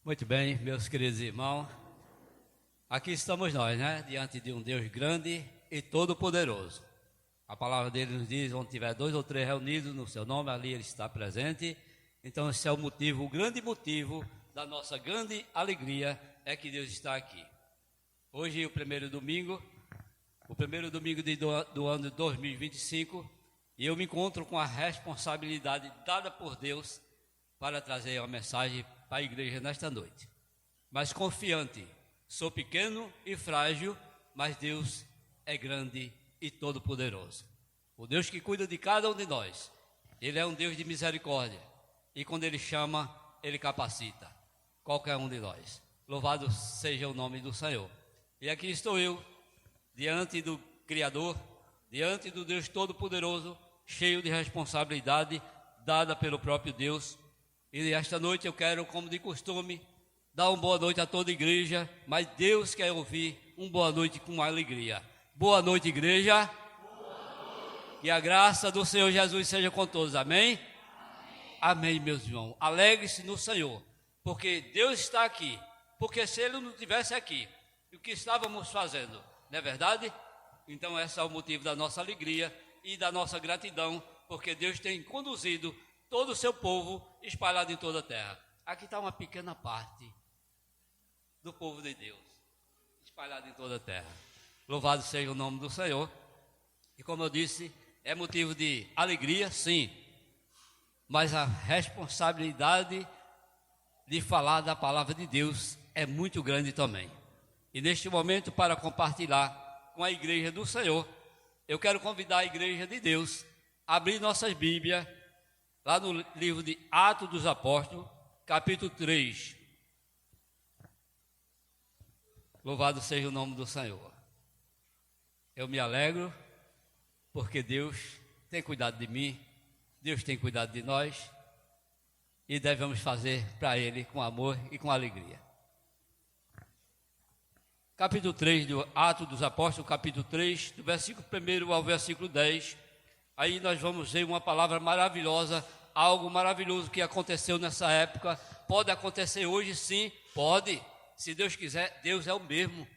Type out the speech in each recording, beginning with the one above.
Muito bem, meus queridos irmãos, aqui estamos nós, diante de um Deus grande e todo-poderoso. A palavra dele nos diz, onde tiver 2 ou 3 reunidos no seu nome, ali ele está presente. Então esse é o motivo, o grande motivo da nossa grande alegria é que Deus está aqui. Hoje o primeiro domingo do ano de 2025, e eu me encontro com a responsabilidade dada por Deus para trazer uma mensagem para a igreja nesta noite. Mas confiante, sou pequeno e frágil, mas Deus é grande e todo-poderoso. O Deus que cuida de cada um de nós, Ele é um Deus de misericórdia, e quando Ele chama, Ele capacita qualquer um de nós. Louvado seja o nome do Senhor. E aqui estou eu, diante do Criador, diante do Deus Todo-Poderoso, cheio de responsabilidade dada pelo próprio Deus. E esta noite eu quero, como de costume, dar uma boa noite a toda a igreja, mas Deus quer ouvir uma boa noite com alegria. Boa noite, igreja. Boa noite. Que a graça do Senhor Jesus seja com todos, amém? Amém, amém, meus irmãos. Alegre-se no Senhor, porque Deus está aqui. Porque se Ele não estivesse aqui, o que estávamos fazendo, não é verdade? Então esse é o motivo da nossa alegria e da nossa gratidão, porque Deus tem conduzido todo o seu povo espalhado em toda a terra. Aqui está uma pequena parte do povo de Deus, espalhado em toda a terra. Louvado seja o nome do Senhor. E como eu disse, é motivo de alegria, sim, mas a responsabilidade de falar da palavra de Deus é muito grande também. E neste momento, para compartilhar com a igreja do Senhor, eu quero convidar a igreja de Deus a abrir nossas Bíblias lá no livro de Atos dos Apóstolos, capítulo 3. Louvado seja o nome do Senhor. Eu me alegro porque Deus tem cuidado de mim, Deus tem cuidado de nós e devemos fazer para Ele com amor e com alegria. Capítulo 3 do Atos dos Apóstolos, capítulo 3, do versículo 1 ao versículo 10. Aí nós vamos ver uma palavra maravilhosa, algo maravilhoso que aconteceu nessa época. Pode acontecer hoje, sim, pode. Se Deus quiser, Deus é o mesmo.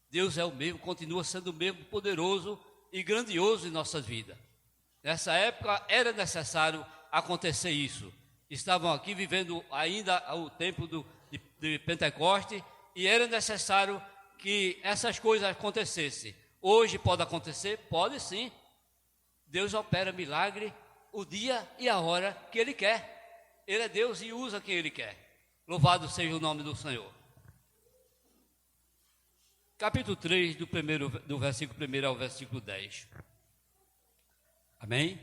Deus é o mesmo, continua sendo o mesmo, poderoso e grandioso em nossas vidas. Nessa época era necessário acontecer isso. Estavam aqui vivendo ainda o tempo de Pentecoste e era necessário que essas coisas acontecessem. Hoje pode acontecer? Pode sim. Deus opera milagre o dia e a hora que Ele quer. Ele é Deus e usa quem Ele quer. Louvado seja o nome do Senhor. Capítulo 3, do versículo 1 ao versículo 10. Amém?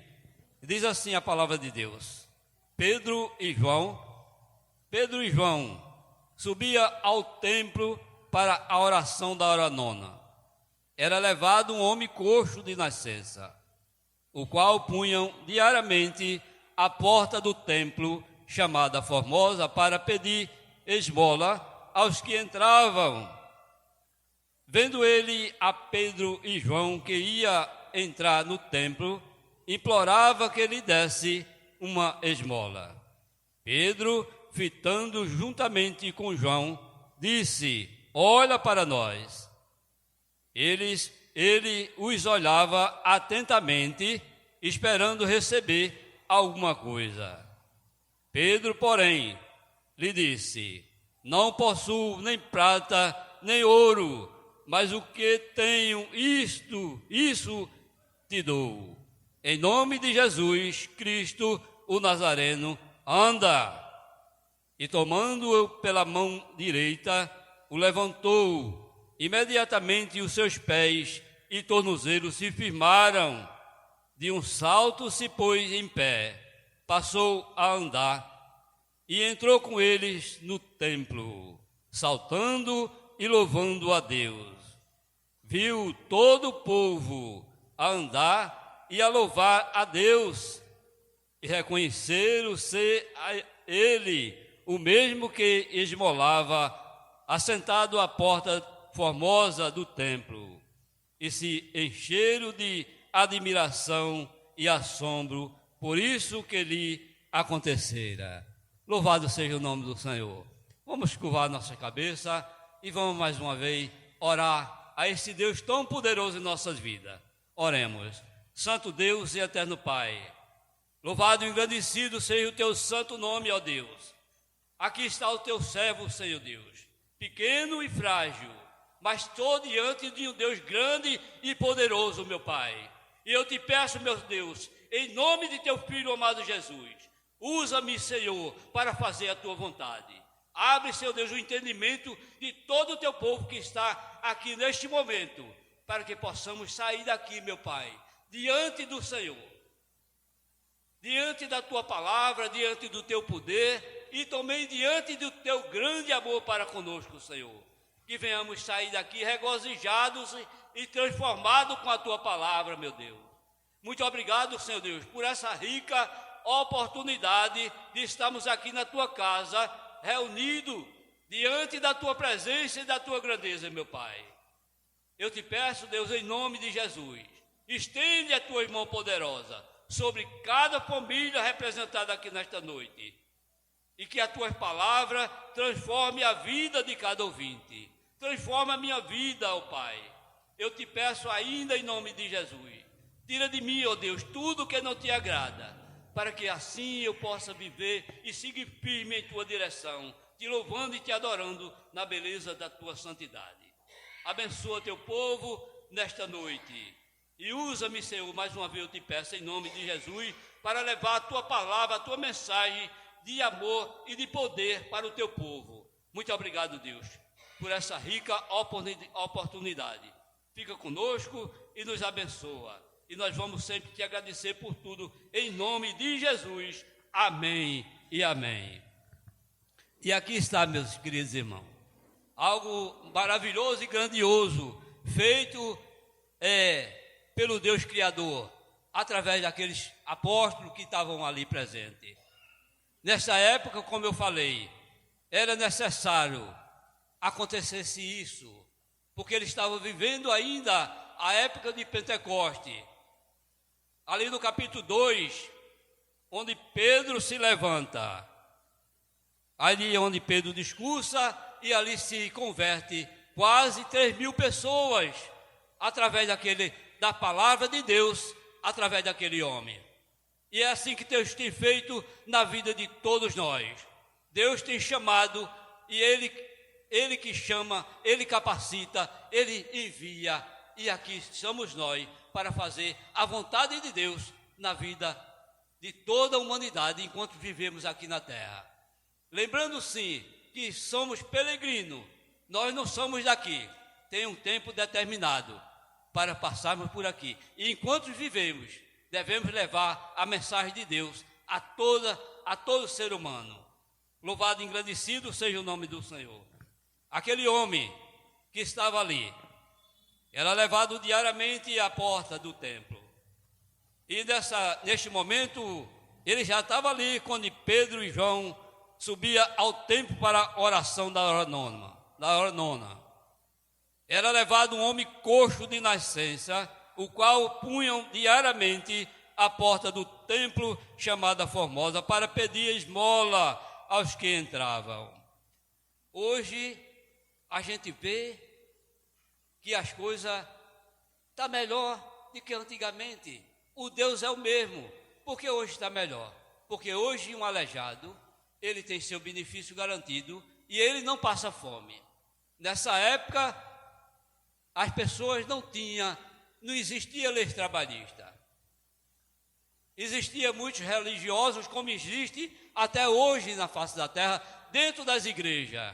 Diz assim a palavra de Deus. Pedro e João subia ao templo para a oração da hora nona. Era levado um homem coxo de nascença, o qual punham diariamente à porta do templo, chamada Formosa, para pedir esmola aos que entravam. Vendo ele a Pedro e João que ia entrar no templo, implorava que lhe desse uma esmola. Pedro, fitando juntamente com João, disse: olha para nós. Ele os olhava atentamente, esperando receber alguma coisa. Pedro, porém, lhe disse: não possuo nem prata, nem ouro, mas o que tenho, isso te dou. Em nome de Jesus Cristo, o Nazareno, anda. E tomando-o pela mão direita, o levantou. Imediatamente os seus pés e tornozelos se firmaram. De um salto se pôs em pé, passou a andar e entrou com eles no templo, saltando e louvando a Deus. Viu todo o povo a andar e a louvar a Deus, e reconheceram ser ele o mesmo que esmolava, assentado à porta formosa do templo, e se encheram de admiração e assombro por isso que lhe acontecera. Louvado seja o nome do Senhor. Vamos curvar nossa cabeça e vamos mais uma vez orar a esse Deus tão poderoso em nossas vidas. Oremos. Santo Deus e eterno Pai, louvado e engrandecido seja o teu santo nome, ó Deus. Aqui está o teu servo, Senhor Deus, pequeno e frágil, mas estou diante de um Deus grande e poderoso, meu Pai. E eu te peço, meu Deus, em nome de teu Filho amado Jesus, usa-me, Senhor, para fazer a tua vontade. Abre, Senhor Deus, o entendimento de todo o teu povo que está aqui neste momento, para que possamos sair daqui, meu Pai, diante do Senhor, diante da tua palavra, diante do teu poder e também diante do teu grande amor para conosco, Senhor. Que venhamos sair daqui regozijados e transformados com a tua palavra, meu Deus. Muito obrigado, Senhor Deus, por essa rica oportunidade de estarmos aqui na tua casa, reunidos diante da tua presença e da tua grandeza, meu Pai. Eu te peço, Deus, em nome de Jesus, estende a tua mão poderosa sobre cada família representada aqui nesta noite e que a tua palavra transforme a vida de cada ouvinte, transforma a minha vida, ó Pai. Eu te peço ainda em nome de Jesus, tira de mim, ó Deus, tudo que não te agrada, para que assim eu possa viver e seguir firme em tua direção, te louvando e te adorando na beleza da tua santidade. Abençoa teu povo nesta noite e usa-me, Senhor, mais uma vez eu te peço em nome de Jesus, para levar a tua palavra, a tua mensagem de amor e de poder para o teu povo. Muito obrigado, Deus, por essa rica oportunidade. Fica conosco e nos abençoa. E nós vamos sempre te agradecer por tudo, em nome de Jesus. Amém e amém. E aqui está, meus queridos irmãos, algo maravilhoso e grandioso, feito pelo Deus Criador, através daqueles apóstolos que estavam ali presentes. Nessa época, como eu falei, era necessário acontecesse isso, porque eles estavam vivendo ainda a época de Pentecoste. Ali no capítulo 2, onde Pedro se levanta, ali onde Pedro discursa, e ali se converte quase 3.000 pessoas, através da palavra de Deus, através daquele homem. E é assim que Deus tem feito na vida de todos nós. Deus tem chamado, e Ele que chama, Ele capacita, Ele envia, e aqui somos nós para fazer a vontade de Deus na vida de toda a humanidade enquanto vivemos aqui na terra. Lembrando sim que somos peregrinos, nós não somos daqui, tem um tempo determinado para passarmos por aqui. E enquanto vivemos, devemos levar a mensagem de Deus a todo ser humano. Louvado e engrandecido seja o nome do Senhor. Aquele homem que estava ali era levado diariamente à porta do templo. E neste momento, ele já estava ali quando Pedro e João subiam ao templo para a oração da hora nona. Era levado um homem coxo de nascença, o qual punham diariamente à porta do templo chamada Formosa para pedir esmola aos que entravam. Hoje a gente vê que as coisas estão melhor do que antigamente. O Deus é o mesmo. Por que hoje está melhor? Porque hoje um aleijado, ele tem seu benefício garantido e ele não passa fome. Nessa época, as pessoas não existia lei trabalhista. Existia muitos religiosos, como existe até hoje na face da terra, dentro das igrejas.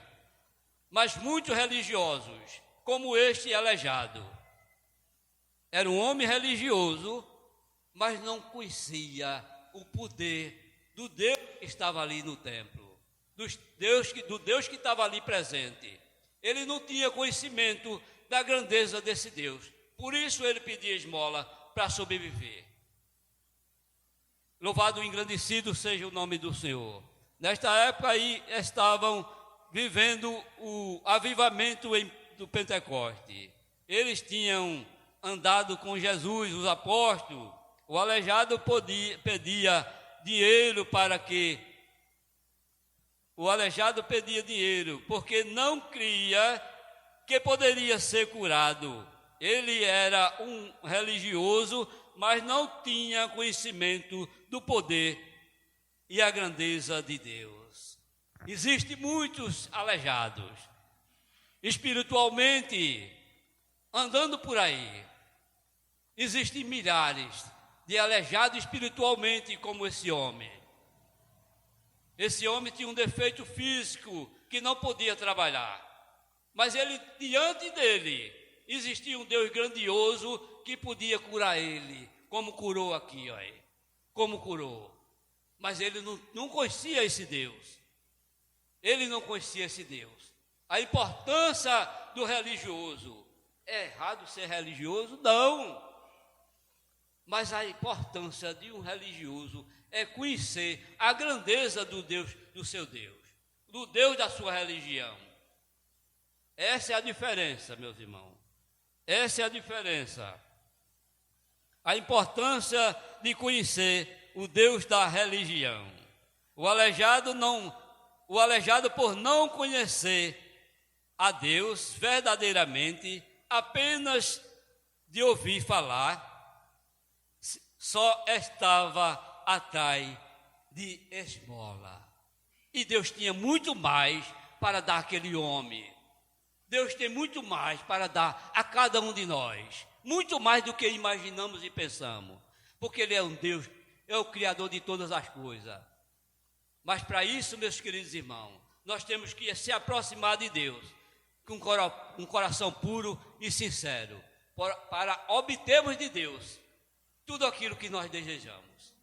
Mas muitos religiosos, como este aleijado, era um homem religioso, mas não conhecia o poder do Deus que estava ali no templo, do Deus que estava ali presente. Ele não tinha conhecimento da grandeza desse Deus, por isso ele pedia esmola para sobreviver. Louvado e engrandecido seja o nome do Senhor. Nesta época aí estavam vivendo o avivamento do Pentecoste. Eles tinham andado com Jesus, os apóstolos. O aleijado pedia dinheiro para que o aleijado pedia dinheiro, porque não cria que poderia ser curado. Ele era um religioso, mas não tinha conhecimento do poder e a grandeza de Deus. Existem muitos aleijados, espiritualmente, andando por aí. Existem milhares de aleijados espiritualmente como esse homem. Esse homem tinha um defeito físico que não podia trabalhar. Mas ele, diante dele, existia um Deus grandioso que podia curar ele, como curou aqui, olha, como curou. Mas ele não conhecia esse Deus. Ele não conhecia esse Deus. A importância do religioso. É errado ser religioso? Não. Mas a importância de um religioso é conhecer a grandeza do Deus, do seu Deus, do Deus da sua religião. Essa é a diferença, meus irmãos. Essa é a diferença. A importância de conhecer o Deus da religião. O aleijado, por não conhecer a Deus verdadeiramente, apenas de ouvir falar, só estava atrás de esmola. E Deus tinha muito mais para dar àquele homem. Deus tem muito mais para dar a cada um de nós. Muito mais do que imaginamos e pensamos. Porque Ele é um Deus, é o Criador de todas as coisas. Mas para isso, meus queridos irmãos, nós temos que se aproximar de Deus com um coração puro e sincero, para obtermos de Deus tudo aquilo que nós desejamos.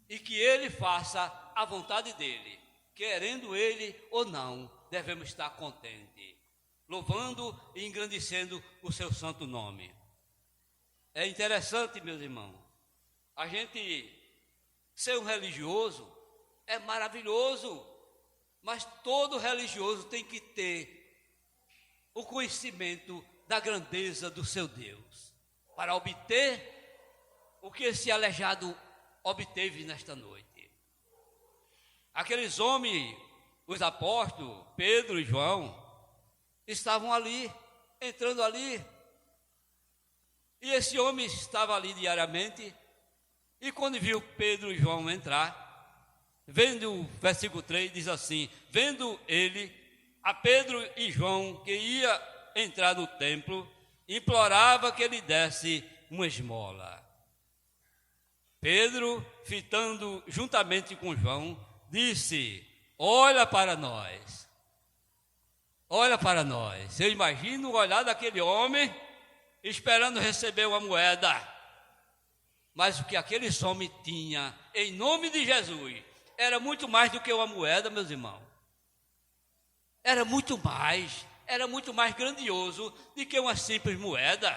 E que Ele faça a vontade dEle, querendo Ele ou não, devemos estar contentes, louvando e engrandecendo o seu santo nome. É interessante, meus irmãos, a gente ser um religioso é maravilhoso, mas todo religioso tem que ter o conhecimento da grandeza do seu Deus, para obter o que esse aleijado obteve nesta noite. Aqueles homens, os apóstolos, Pedro e João, estavam ali, entrando ali, e esse homem estava ali diariamente, e quando viu Pedro e João entrar, vendo o versículo 3, diz assim: vendo ele, a Pedro e João, que ia entrar no templo, implorava que ele desse uma esmola. Pedro, fitando juntamente com João, disse: olha para nós. Olha para nós. Eu imagino o olhar daquele homem esperando receber uma moeda. Mas o que aquele homem tinha, em nome de Jesus, era muito mais do que uma moeda, meus irmãos. Era muito mais grandioso do que uma simples moeda.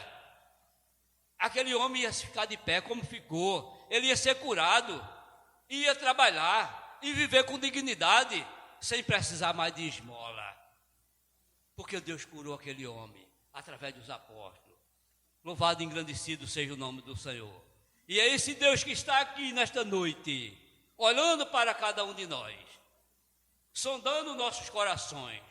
Aquele homem ia ficar de pé como ficou, ele ia ser curado, ia trabalhar e viver com dignidade, sem precisar mais de esmola. Porque Deus curou aquele homem através dos apóstolos. Louvado e engrandecido seja o nome do Senhor. E é esse Deus que está aqui nesta noite, olhando para cada um de nós, sondando nossos corações.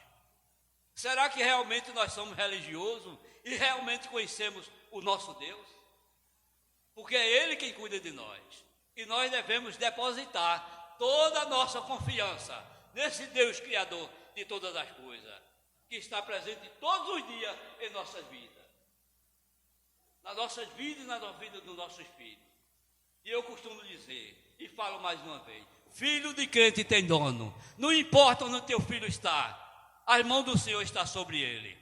Será que realmente nós somos religiosos e realmente conhecemos o nosso Deus? Porque é Ele quem cuida de nós. E nós devemos depositar toda a nossa confiança nesse Deus Criador de todas as coisas, que está presente todos os dias em nossas vidas. Nas nossas vidas e na vida dos nossos filhos. E eu costumo dizer, e falo mais uma vez: filho de crente tem dono. Não importa onde o teu filho está, a mão do Senhor está sobre ele.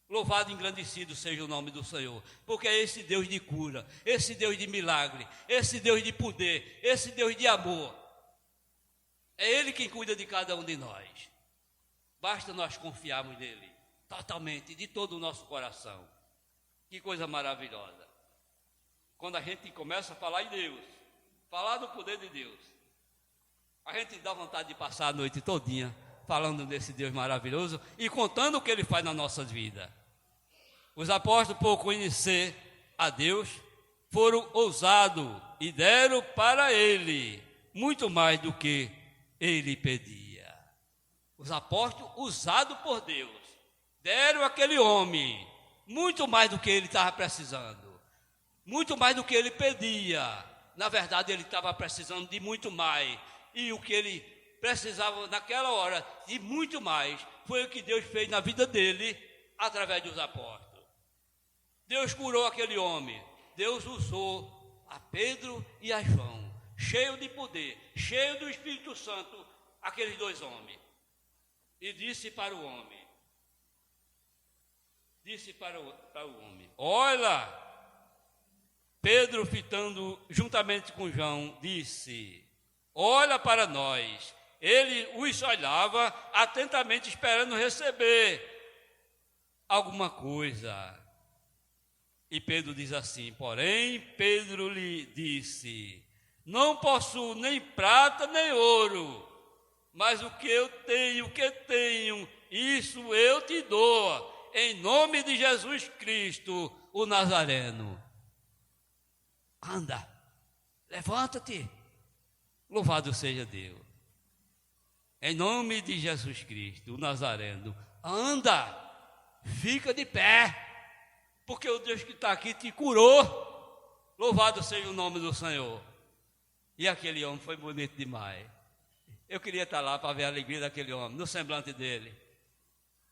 Louvado e engrandecido seja o nome do Senhor, porque é esse Deus de cura, esse Deus de milagre, esse Deus de poder, esse Deus de amor. É Ele quem cuida de cada um de nós. Basta nós confiarmos nele, totalmente, de todo o nosso coração. Que coisa maravilhosa. Quando a gente começa a falar em Deus, falar do poder de Deus, a gente dá vontade de passar a noite todinha falando desse Deus maravilhoso e contando o que Ele faz nas nossas vidas. Os apóstolos, por conhecer a Deus, foram ousados e deram para Ele muito mais do que Ele pedia. Os apóstolos, usados por Deus, deram àquele homem muito mais do que ele estava precisando, muito mais do que ele pedia. Na verdade, ele estava precisando de muito mais, e o que ele precisava naquela hora de muito mais foi o que Deus fez na vida dele através dos apóstolos. Deus curou aquele homem, Deus usou a Pedro e a João, cheio de poder, cheio do Espírito Santo, aqueles dois homens. E disse para o homem, olha, Pedro, fitando juntamente com João, disse, olha para nós. Ele os olhava atentamente, esperando receber alguma coisa. E Pedro diz assim, porém, Pedro lhe disse, não possuo nem prata nem ouro, mas o que tenho, isso eu te dou, em nome de Jesus Cristo, o Nazareno. Anda, levanta-te, louvado seja Deus. Em nome de Jesus Cristo, o Nazareno, anda, fica de pé, porque o Deus que está aqui te curou, louvado seja o nome do Senhor. E aquele homem foi bonito demais. Eu queria estar lá para ver a alegria daquele homem, no semblante dele.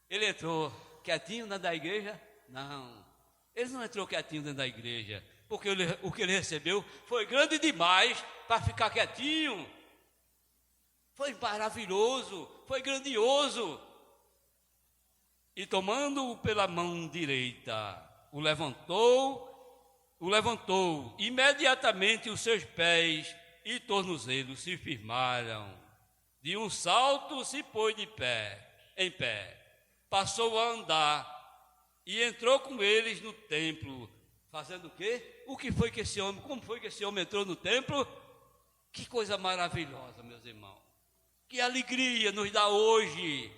Ele entrou quietinho dentro da igreja? Não, ele não entrou quietinho dentro da igreja, porque o que ele recebeu foi grande demais para ficar quietinho. Foi maravilhoso, foi grandioso. E tomando-o pela mão direita, o levantou, imediatamente os seus pés e tornozelos se firmaram. De um salto se pôs em pé, passou a andar e entrou com eles no templo, fazendo o quê? Como foi que esse homem entrou no templo? Que coisa maravilhosa, meus irmãos. Que alegria nos dá hoje,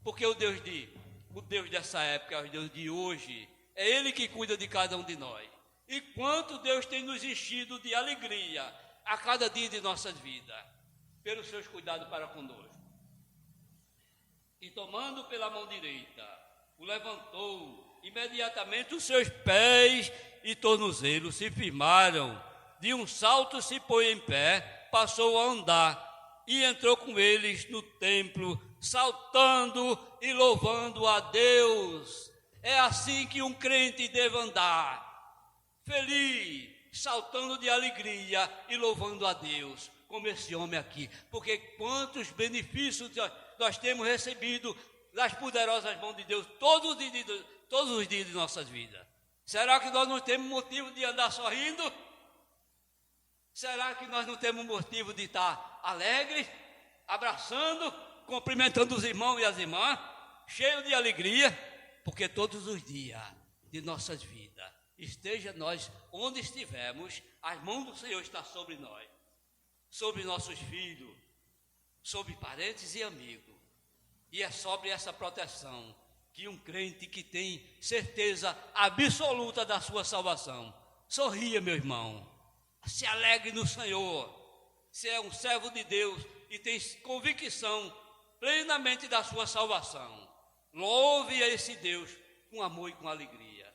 porque o Deus dessa época é o Deus de hoje, é Ele que cuida de cada um de nós. E quanto Deus tem nos enchido de alegria a cada dia de nossas vidas, pelos seus cuidados para conosco. E tomando pela mão direita, o levantou, imediatamente os seus pés e tornozelos se firmaram, de um salto se pôs em pé, passou a andar, e entrou com eles no templo, saltando e louvando a Deus. É assim que um crente deve andar, feliz, saltando de alegria e louvando a Deus, como esse homem aqui, porque quantos benefícios nós temos recebido das poderosas mãos de Deus todos os dias de nossas vidas. Será que nós não temos motivo de andar sorrindo? Será que nós não temos motivo de estar alegres, abraçando, cumprimentando os irmãos e as irmãs, cheios de alegria? Porque todos os dias de nossas vidas, esteja nós onde estivermos, as mãos do Senhor estão sobre nós, sobre nossos filhos, sobre parentes e amigos. E é sobre essa proteção que um crente que tem certeza absoluta da sua salvação. Sorria, meu irmão, se alegre no Senhor. Se é um servo de Deus e tem convicção plenamente da sua salvação, louve a esse Deus com amor e com alegria,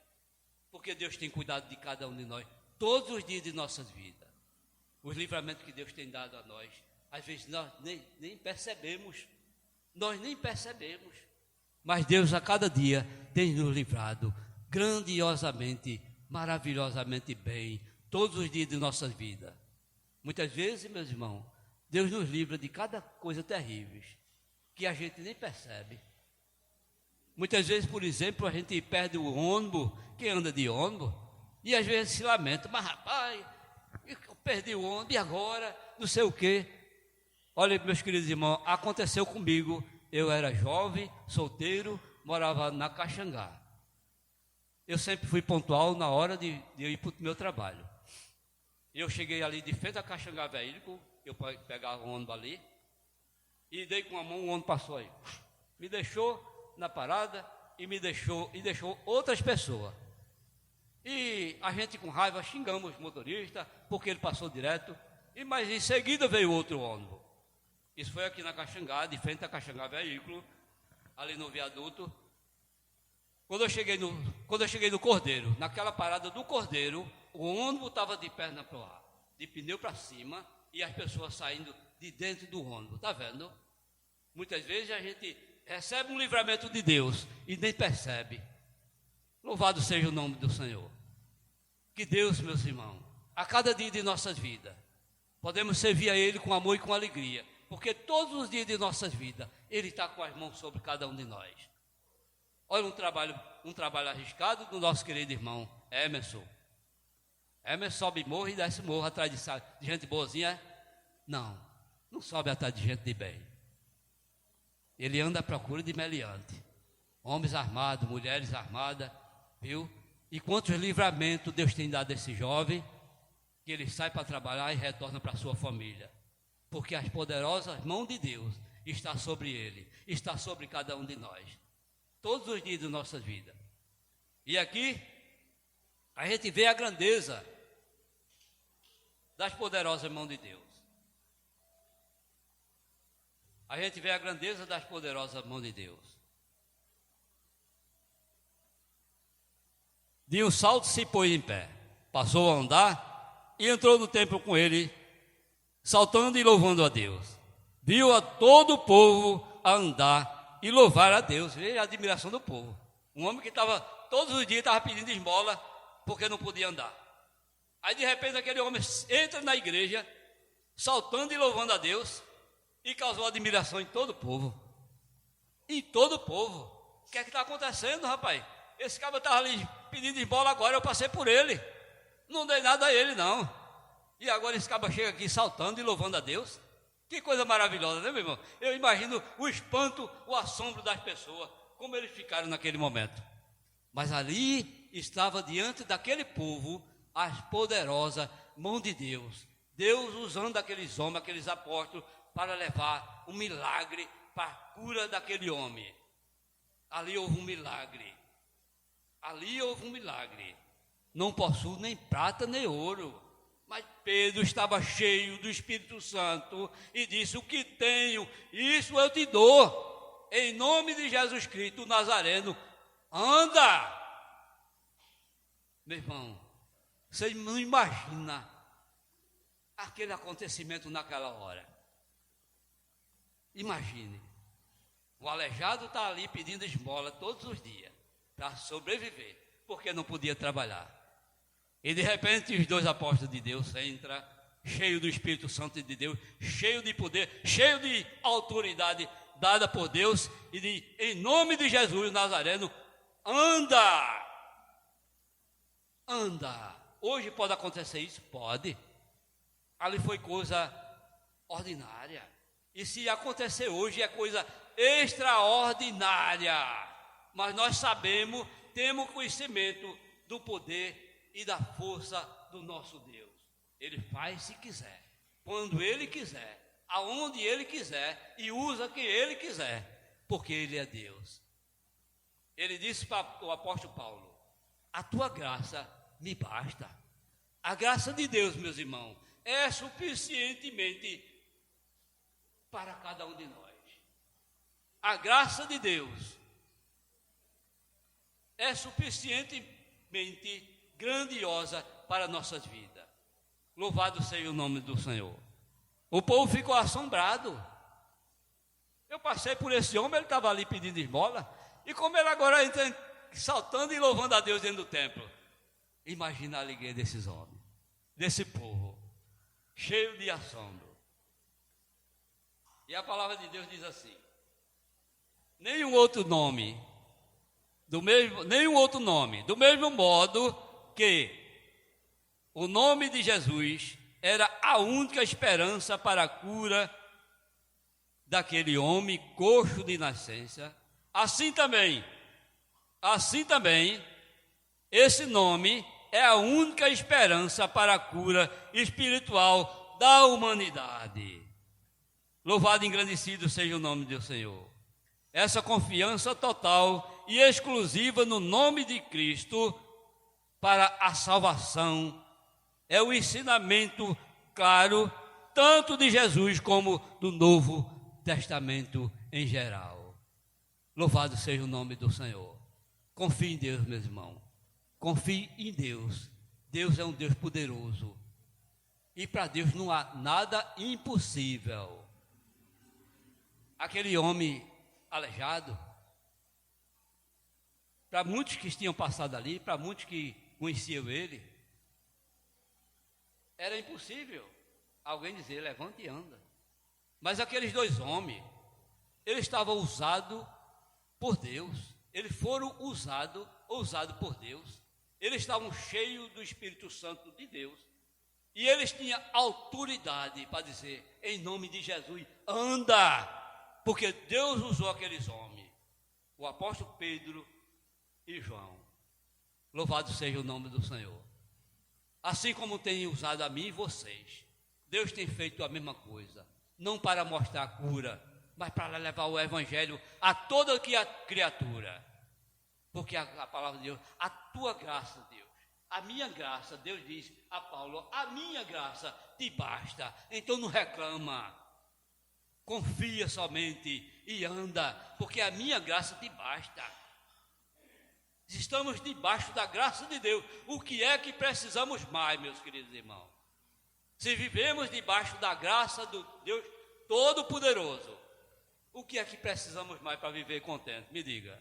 porque Deus tem cuidado de cada um de nós todos os dias de nossas vidas. Os livramentos que Deus tem dado a nós, às vezes nós nem percebemos, mas Deus a cada dia tem nos livrado grandiosamente, maravilhosamente bem, todos os dias de nossas vidas. Muitas vezes, meus irmãos, Deus nos livra de cada coisa terrível que a gente nem percebe. Muitas vezes, por exemplo, a gente perde o ônibus, quem anda de ônibus, e às vezes se lamenta, mas rapaz, eu perdi o ônibus e agora, não sei o quê. Olha, meus queridos irmãos, aconteceu comigo. Eu era jovem, solteiro, morava na Caxangá. Eu sempre fui pontual na hora de ir para o meu trabalho. Eu cheguei ali de frente a Caxangá Veículo, eu pegava o ônibus ali, e dei com a mão, o ônibus passou aí. Me deixou na parada e deixou outras pessoas. E a gente com raiva xingamos o motorista, porque ele passou direto, mas em seguida veio outro ônibus. Isso foi aqui na Caxangá, de frente à Caxangá Veículo, ali no viaduto. Quando eu cheguei no Cordeiro, naquela parada do Cordeiro, o ônibus estava de perna para o ar, de pneu para cima, e as pessoas saindo de dentro do ônibus. Está vendo? Muitas vezes a gente recebe um livramento de Deus e nem percebe. Louvado seja o nome do Senhor. Que Deus, meus irmãos, a cada dia de nossas vidas, podemos servir a Ele com amor e com alegria, porque todos os dias de nossas vidas, Ele está com as mãos sobre cada um de nós. Olha um trabalho arriscado do nosso querido irmão Emerson. Emerson sobe morro e desce morro atrás de gente boazinha. Não sobe atrás de gente de bem. Ele anda à procura de meliante. Homens armados, mulheres armadas, viu? E quantos livramentos Deus tem dado a esse jovem, que ele sai para trabalhar e retorna para a sua família. Porque as poderosas mãos de Deus estão sobre ele, está sobre cada um de nós. Todos os dias de nossas vidas. E aqui, a gente vê a grandeza das poderosas mãos de Deus. A gente vê a grandeza das poderosas mãos de Deus. De um salto se pôs em pé, passou a andar e entrou no templo com ele, saltando e louvando a Deus. Viu a todo o povo a andar e louvar a Deus. Veja a admiração do povo. Um homem que estava todos os dias estava pedindo esmola porque não podia andar. Aí de repente aquele homem entra na igreja, saltando e louvando a Deus, e causou admiração em todo o povo. Em todo o povo. O que é que está acontecendo, rapaz? Esse cara estava ali pedindo esmola agora, eu passei por ele. Não dei nada a ele, não. E agora esse cara chega aqui saltando e louvando a Deus. Que coisa maravilhosa, né, meu irmão? Eu imagino o espanto, o assombro das pessoas, como eles ficaram naquele momento. Mas ali estava diante daquele povo as poderosas mãos de Deus. Deus usando aqueles homens, aqueles apóstolos, para levar um milagre para a cura daquele homem. Ali houve um milagre. Ali houve um milagre. Não possuo nem prata nem ouro. Mas Pedro estava cheio do Espírito Santo e disse: o que tenho, isso eu te dou. Em nome de Jesus Cristo, o Nazareno, anda. Meu irmão, você não imagina aquele acontecimento naquela hora. Imagine, o aleijado está ali pedindo esmola todos os dias para sobreviver, porque não podia trabalhar. E de repente os dois apóstolos de Deus entram, cheio do Espírito Santo de Deus, cheio de poder, cheio de autoridade dada por Deus, e em nome de Jesus Nazareno, anda! Anda! Hoje pode acontecer isso? Pode. Ali foi coisa ordinária. E se acontecer hoje é coisa extraordinária. Mas nós sabemos, temos conhecimento do poder e da força do nosso Deus. Ele faz se quiser, quando Ele quiser, aonde Ele quiser e usa quem Ele quiser, porque Ele é Deus. Ele disse para o apóstolo Paulo: a tua graça me basta. A graça de Deus, meus irmãos, é suficientemente para cada um de nós. A graça de Deus é suficientemente grandiosa para nossas vidas. Louvado seja o nome do Senhor. O povo ficou assombrado. Eu passei por esse homem, ele estava ali pedindo esmola, e como ele agora entra saltando e louvando a Deus dentro do templo. Imagina a alegria desses homens, desse povo, cheio de assombro. E a palavra de Deus diz assim: nenhum outro nome, do mesmo modo que o nome de Jesus era a única esperança para a cura daquele homem coxo de nascença, assim também, esse nome é a única esperança para a cura espiritual da humanidade. Louvado e engrandecido seja o nome do Senhor. Essa confiança total e exclusiva no nome de Cristo para a salvação é o ensinamento claro tanto de Jesus como do Novo Testamento em geral. Louvado seja o nome do Senhor. Confie em Deus, meus irmãos. Confie em Deus. Deus é um Deus poderoso. E para Deus não há nada impossível. Aquele homem aleijado, para muitos que tinham passado ali, para muitos que conheciam ele, era impossível alguém dizer, levante e anda. Mas aqueles dois homens, eles estavam usados por Deus. Eles foram usados por Deus. Eles estavam cheios do Espírito Santo de Deus. E eles tinham autoridade para dizer, em nome de Jesus, anda! Porque Deus usou aqueles homens, o apóstolo Pedro e João. Louvado seja o nome do Senhor. Assim como tem usado a mim e vocês, Deus tem feito a mesma coisa. Não para mostrar a cura, mas para levar o evangelho a toda criatura. Porque a palavra de Deus, a tua graça, Deus, a minha graça, Deus diz a Paulo, a minha graça te basta. Então não reclama, confia somente e anda, porque a minha graça te basta. Estamos debaixo da graça de Deus. O que é que precisamos mais, meus queridos irmãos? Se vivemos debaixo da graça do Deus Todo-Poderoso, o que é que precisamos mais para viver contente? Me diga.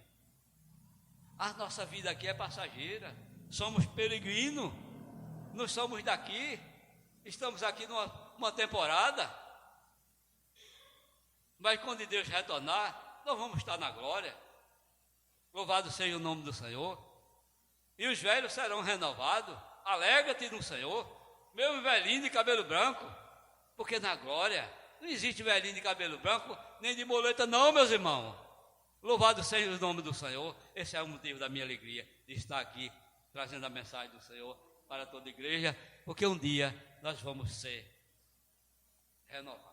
A nossa vida aqui é passageira. Somos peregrinos. Não somos daqui. Estamos aqui numa temporada. Mas quando Deus retornar, nós vamos estar na glória. Louvado seja o nome do Senhor. E os velhos serão renovados. Alegra-te no Senhor. Meu velhinho de cabelo branco. Porque na glória não existe velhinho de cabelo branco, nem de moleta não, meus irmãos. Louvado seja o nome do Senhor. Esse é o motivo da minha alegria de estar aqui, trazendo a mensagem do Senhor para toda a igreja. Porque um dia nós vamos ser renovados.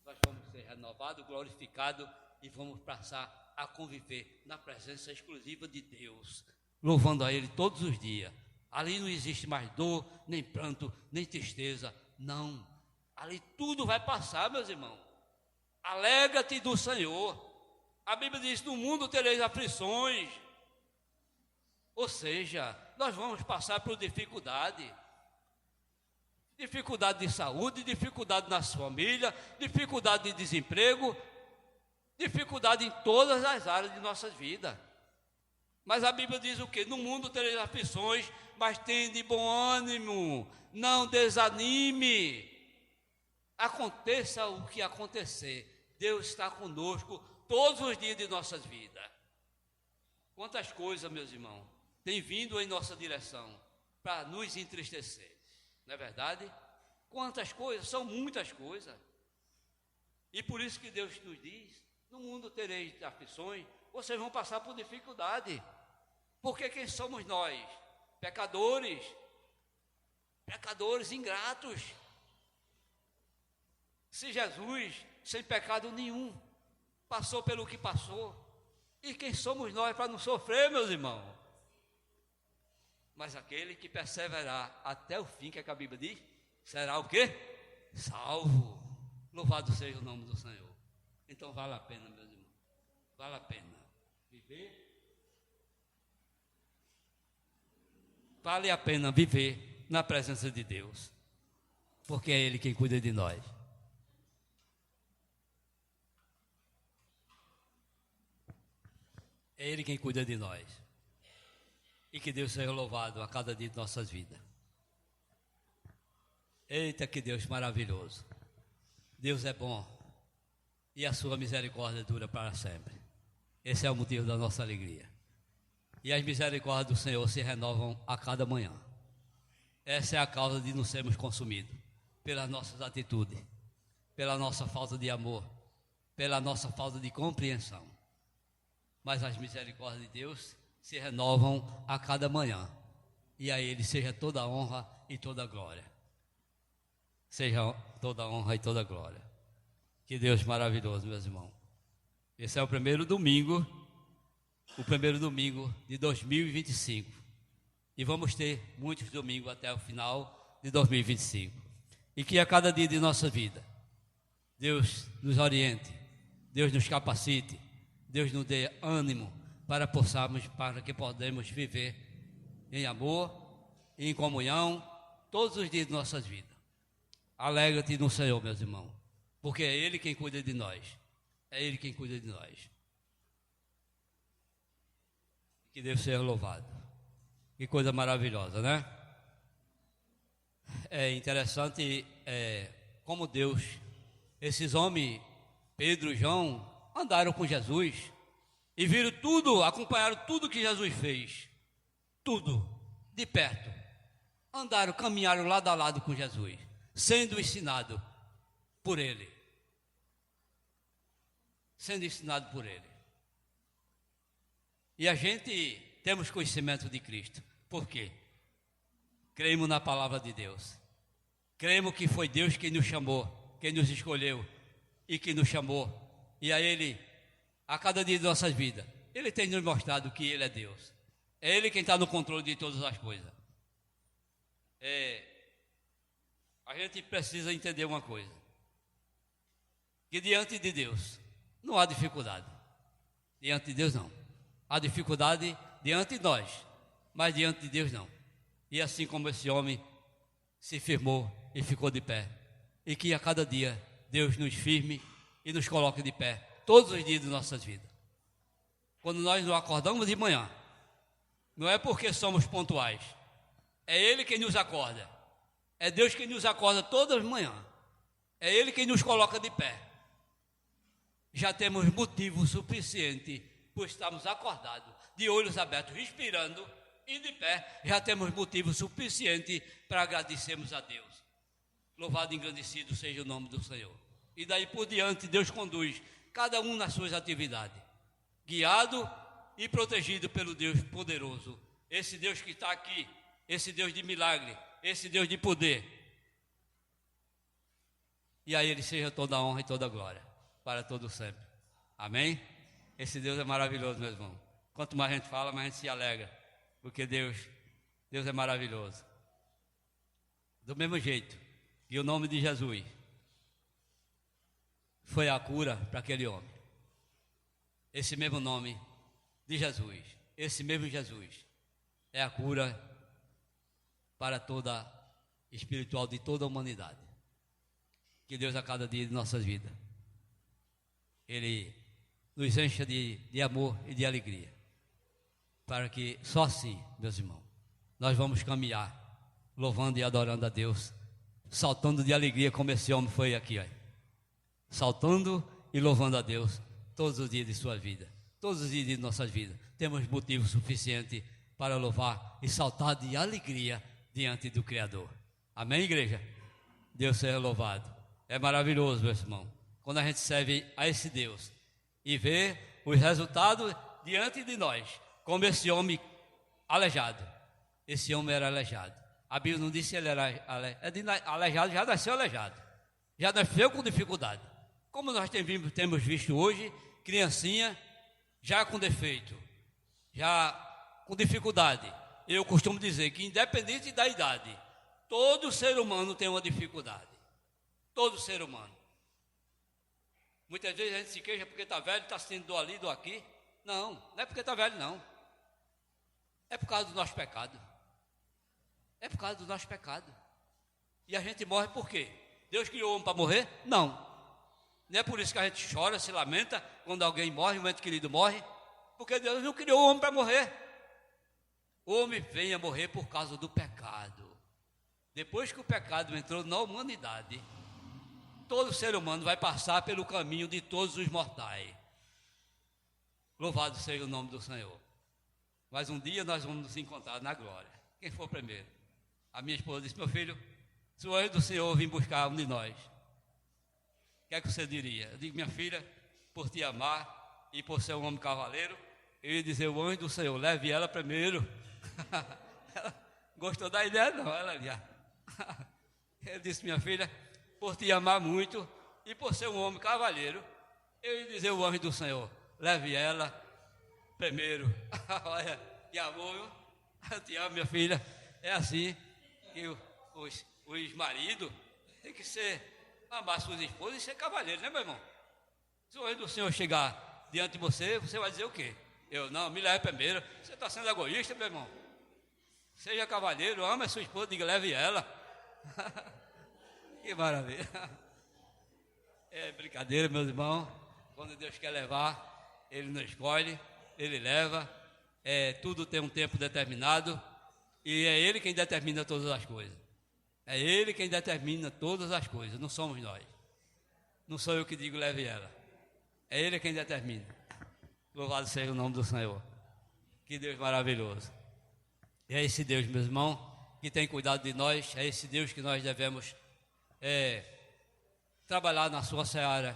Nós vamos ser renovados, glorificados e vamos passar a conviver na presença exclusiva de Deus, louvando a Ele todos os dias. Ali não existe mais dor, nem pranto, nem tristeza, não. Ali tudo vai passar, meus irmãos. Alegra-te do Senhor. A Bíblia diz, no mundo tereis aflições. Ou seja, nós vamos passar por dificuldade. Dificuldade de saúde, dificuldade nas famílias, dificuldade de desemprego, dificuldade em todas as áreas de nossas vidas. Mas a Bíblia diz o quê? No mundo tereis aflições, mas tende bom ânimo, não desanime. Aconteça o que acontecer, Deus está conosco todos os dias de nossas vidas. Quantas coisas, meus irmãos, têm vindo em nossa direção para nos entristecer, não é verdade? Quantas coisas, são muitas coisas. E por isso que Deus nos diz, no mundo tereis aflições, vocês vão passar por dificuldade. Porque quem somos nós? Pecadores ingratos. Se Jesus, sem pecado nenhum, passou pelo que passou, e quem somos nós para não sofrer, meus irmãos? Mas aquele que perseverar até o fim, que a Bíblia diz, será o quê? Salvo. Louvado seja o nome do Senhor. Então vale a pena, meus irmãos, vale a pena viver. Vale a pena viver na presença de Deus, porque é Ele quem cuida de nós. É Ele quem cuida de nós. E que Deus seja louvado a cada dia de nossas vidas. Eita, que Deus maravilhoso. Deus é bom e a sua misericórdia dura para sempre. Esse é o motivo da nossa alegria. E as misericórdias do Senhor se renovam a cada manhã. Essa é a causa de não sermos consumidos pelas nossas atitudes, pela nossa falta de amor, pela nossa falta de compreensão. Mas as misericórdias de Deus se renovam a cada manhã. E a Ele seja toda a honra e toda a glória. Seja toda a honra e toda a glória. Que Deus maravilhoso, meus irmãos. Esse é o primeiro domingo de 2025. E vamos ter muitos domingos até o final de 2025. e que a cada dia de nossa vida, Deus nos oriente, Deus nos capacite, Deus nos dê ânimo para que podemos viver em amor, em comunhão, todos os dias de nossas vidas. Alegra-te no Senhor, meus irmãos, porque é Ele quem cuida de nós. É Ele quem cuida de nós. Que Deus seja louvado. Que coisa maravilhosa, né? É interessante como Deus, esses homens, Pedro e João, andaram com Jesus e viram tudo, acompanharam tudo que Jesus fez. Tudo, de perto. Andaram, caminharam lado a lado com Jesus, sendo ensinado por Ele. Sendo ensinado por Ele. E a gente temos conhecimento de Cristo. Por quê? Cremos na palavra de Deus. Cremos que foi Deus quem nos chamou, quem nos escolheu e que nos chamou. E a Ele, a cada dia de nossas vidas, Ele tem nos mostrado que Ele é Deus. É Ele quem está no controle de todas as coisas. A gente precisa entender uma coisa. Que diante de Deus não há dificuldade. Diante de Deus não. Há dificuldade diante de nós, mas diante de Deus não. E assim como esse homem se firmou e ficou de pé. E que a cada dia Deus nos firme e nos coloque de pé, todos os dias de nossas vidas. Quando nós nos acordamos de manhã, não é porque somos pontuais, é Ele quem nos acorda. É Deus quem nos acorda todas as manhãs. É Ele quem nos coloca de pé. Já temos motivo suficiente por estarmos acordados, de olhos abertos, respirando e de pé. Já temos motivo suficiente para agradecermos a Deus. Louvado e engrandecido seja o nome do Senhor. E daí por diante Deus conduz cada um nas suas atividades, guiado e protegido pelo Deus poderoso. Esse Deus que está aqui, esse Deus de milagre, esse Deus de poder. E a Ele seja toda a honra e toda a glória, para todo sempre. Amém? Esse Deus é maravilhoso, meu irmão. Quanto mais a gente fala, mais a gente se alegra, porque Deus é maravilhoso. Do mesmo jeito que o nome de Jesus foi a cura para aquele homem. Esse mesmo nome de Jesus, esse mesmo Jesus, é a cura para toda espiritual de toda a humanidade. Que Deus a cada dia de nossas vidas, Ele nos encha de amor e de alegria, para que só assim, meus irmãos, nós vamos caminhar, louvando e adorando a Deus, saltando de alegria como esse homem foi aqui, ó. Saltando e louvando a Deus todos os dias de sua vida, todos os dias de nossas vidas. Temos motivo suficiente para louvar e saltar de alegria diante do Criador. Amém, igreja? Deus seja louvado. É maravilhoso, meu irmão, quando a gente serve a esse Deus e vê os resultados diante de nós, como esse homem aleijado. Esse homem era aleijado. A Bíblia não disse que ele era aleijado, já nasceu aleijado, já nasceu com dificuldade. Como nós temos visto hoje, criancinha já com defeito, já com dificuldade. Eu costumo dizer que independente da idade, todo ser humano tem uma dificuldade. Todo ser humano. Muitas vezes a gente se queixa porque está velho, está sentindo dor ali, dor aqui. Não, não é porque está velho, não. É por causa do nosso pecado. É por causa do nosso pecado. E a gente morre por quê? Deus criou o homem para morrer? Não. Não é por isso que a gente chora, se lamenta quando alguém morre, um ente querido morre. Porque Deus não criou o homem para morrer. O homem vem a morrer por causa do pecado. Depois que o pecado entrou na humanidade, todo ser humano vai passar pelo caminho de todos os mortais. Louvado seja o nome do Senhor. Mas um dia nós vamos nos encontrar na glória. Quem for primeiro? A minha esposa disse: meu filho, se o anjo do Senhor vir buscar um de nós, o que é que você diria? Eu digo: minha filha, por te amar e por ser um homem cavaleiro, eu ia dizer: o anjo do Senhor, leve ela primeiro. Ela gostou da ideia? Não, ela já. Ele disse: minha filha, por te amar muito e por ser um homem cavalheiro, eu ia dizer: o anjo do Senhor, leve ela primeiro. Olha, que amor, eu te amo, minha filha. É assim que os maridos tem que ser, amar suas esposas e ser cavalheiro, né, meu irmão? Se o anjo do Senhor chegar diante de você, você vai dizer o quê? Eu, não, me leve primeiro. Você está sendo egoísta, meu irmão? Seja cavalheiro, ama a sua esposa, diga, leve ela. Que maravilha. É brincadeira, meus irmãos. Quando Deus quer levar, Ele não escolhe, Ele leva. Tudo tem um tempo determinado. E é Ele quem determina todas as coisas. É Ele quem determina todas as coisas, não somos nós. Não sou eu que digo, leve ela. É Ele quem determina. Louvado seja o nome do Senhor. Que Deus maravilhoso. E é esse Deus, meus irmãos, que tem cuidado de nós. É esse Deus que nós devemos trabalhar na sua seara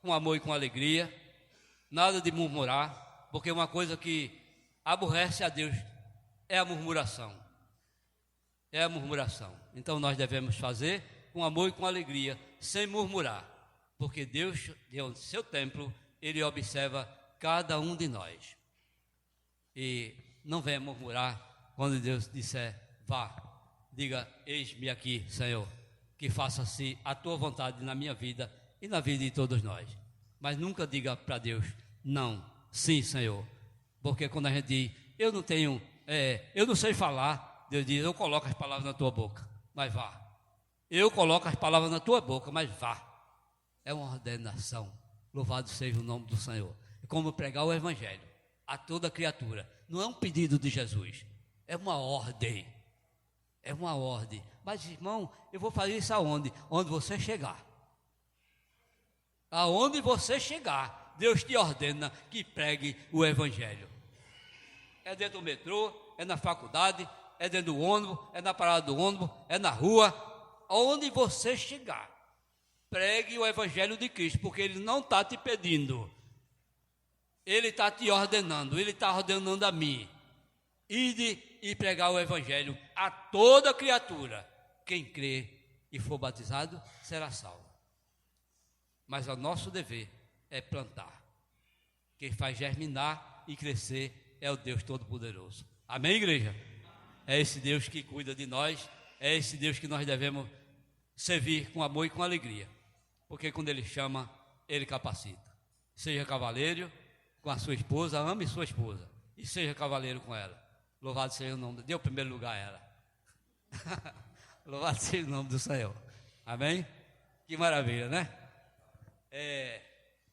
com amor e com alegria. Nada de murmurar, porque uma coisa que aborrece a Deus é a murmuração. É a murmuração. Então nós devemos fazer com amor e com alegria, sem murmurar. Porque Deus, no seu templo, Ele observa cada um de nós. E não venha murmurar quando Deus disser, vá, diga, eis-me aqui, Senhor, que faça-se a tua vontade na minha vida e na vida de todos nós. Mas nunca diga para Deus, não, sim, Senhor. Porque quando a gente diz, eu não sei falar, Deus diz, eu coloco as palavras na tua boca, mas vá. Eu coloco as palavras na tua boca, mas vá. É uma ordenação. Louvado seja o nome do Senhor. É como pregar o Evangelho a toda criatura. Não é um pedido de Jesus, é uma ordem. É uma ordem. Mas, irmão, eu vou fazer isso aonde? Onde você chegar. Aonde você chegar, Deus te ordena que pregue o Evangelho. É dentro do metrô, é na faculdade, é dentro do ônibus, é na parada do ônibus, é na rua. Aonde você chegar, pregue o Evangelho de Cristo, porque Ele não está te pedindo. Ele está te ordenando, Ele está ordenando a mim. Ide e pregar o Evangelho a toda criatura. Quem crê e for batizado será salvo. Mas o nosso dever é plantar. Quem faz germinar e crescer é o Deus Todo-Poderoso. Amém, igreja? É esse Deus que cuida de nós, é esse Deus que nós devemos servir com amor e com alegria. Porque quando Ele chama, Ele capacita. Seja cavaleiro com a sua esposa, ame sua esposa. E seja cavaleiro com ela. Louvado seja o nome, dê o primeiro lugar a ela. Louvado seja o nome do Senhor. Amém? Que maravilha, né?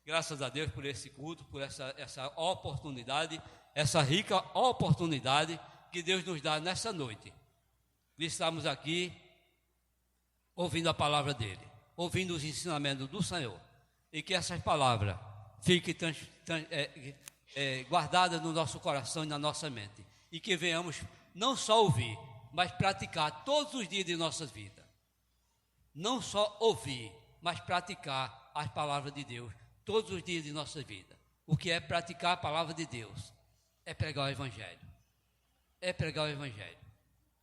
Graças a Deus por esse culto, por essa oportunidade, essa rica oportunidade que Deus nos dá nessa noite. Estamos aqui ouvindo a palavra dEle, ouvindo os ensinamentos do Senhor. E que essas palavras fiquem guardadas no nosso coração e na nossa mente. E que venhamos não só ouvir, mas praticar todos os dias de nossas vidas. Não só ouvir, mas praticar as palavras de Deus todos os dias de nossa vida. O que é praticar a palavra de Deus? É pregar o Evangelho. É pregar o Evangelho.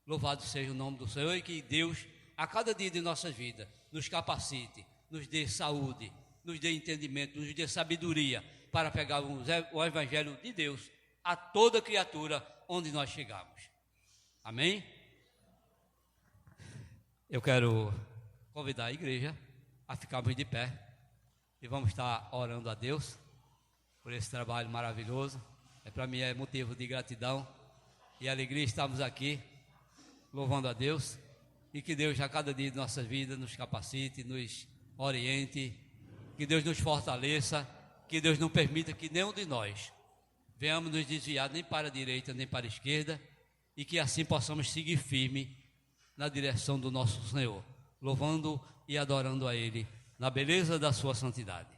Louvado seja o nome do Senhor e que Deus, a cada dia de nossa vida, nos capacite, nos dê saúde, nos dê entendimento, nos dê sabedoria para pregar o Evangelho de Deus a toda criatura onde nós chegamos. Amém? Eu quero convidar a igreja a ficarmos de pé e vamos estar orando a Deus por esse trabalho maravilhoso. Para mim é motivo de gratidão e alegria estarmos aqui louvando a Deus e que Deus a cada dia de nossa vida nos capacite, nos oriente, que Deus nos fortaleça, que Deus não permita que nenhum de nós venhamos nos desviar nem para a direita nem para a esquerda e que assim possamos seguir firme na direção do nosso Senhor, louvando e adorando a Ele na beleza da sua santidade.